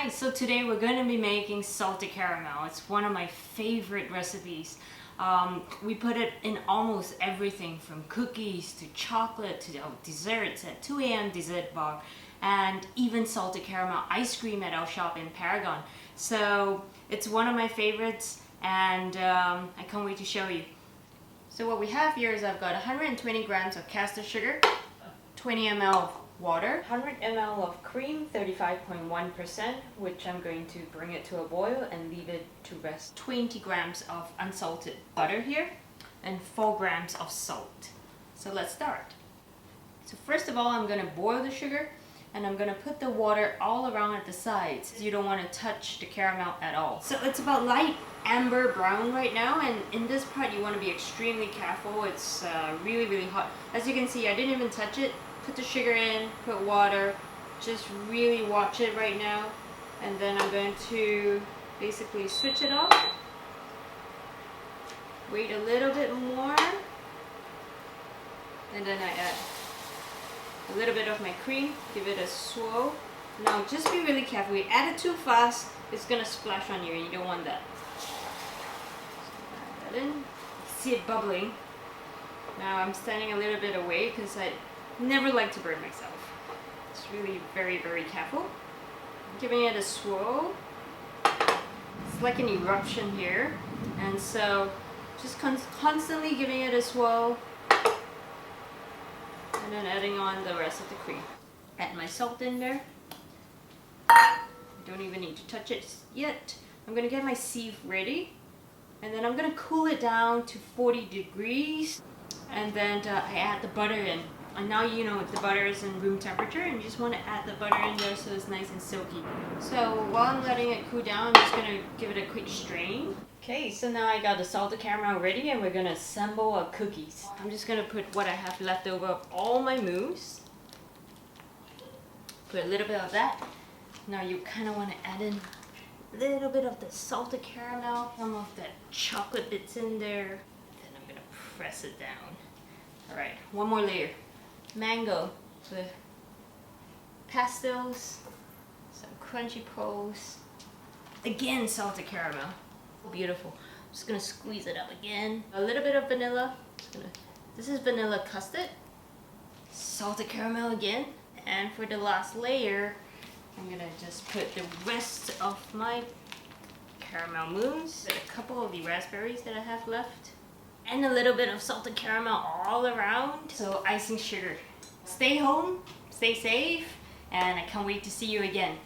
Hi, so today we're going to be making salted caramel. It's one of my favorite recipes. We put it in almost everything from cookies to chocolate to desserts at 2 a.m. dessert bar and even salted caramel ice cream at our shop in Paragon. So it's one of my favorites and I can't wait to show you. So what we have here is I've got 120 grams of caster sugar, 20 ml of water, 100 ml of cream, 35.1%, which I'm going to bring it to a boil and leave it to rest. 20 grams of unsalted butter here and 4 grams of salt. So let's start. So first of all, I'm going to boil the sugar and I'm going to put the water all around at the sides. You don't want to touch the caramel at all. So it's about light amber brown right now, and in this part you want to be extremely careful. It's really hot. As you can see, I didn't even touch it. Put the sugar in, put water, just really watch it right now, and then I'm going to basically switch it off, wait a little bit more, and then I add a little bit of my cream, give it a swirl. Now just be really careful, you add it too fast, it's going to splash on you and you don't want that. So add that in, see it bubbling. Now I'm standing a little bit away because I never like to burn myself. It's really very careful. Giving it a swirl. It's like an eruption here, and so just constantly giving it a swirl and then adding on the rest of the cream. Add my salt in there. Don't even need to touch it yet. I'm gonna get my sieve ready and then I'm gonna cool it down to 40 degrees and then I add the butter in. And now you know the butter is in room temperature and you just want to add the butter in there so it's nice and silky. So while I'm letting it cool down, I'm just going to give it a quick strain. Okay, so now I got the salted caramel ready and we're going to assemble our cookies. I'm just going to put what I have left over of all my mousse. Put a little bit of that. Now you kind of want to add in a little bit of the salted caramel, some of the chocolate bits in there. Then I'm going to press it down. Alright, one more layer. Mango with pastels, some crunchy pearls, again salted caramel, beautiful. I'm just gonna squeeze it up again. A little bit of vanilla. This is vanilla custard, salted caramel again, and for the last layer, I'm gonna just put the rest of my caramel mousse, a couple of the raspberries that I have left, and a little bit of salted caramel all around. So icing sugar. Stay home, stay safe, and I can't wait to see you again.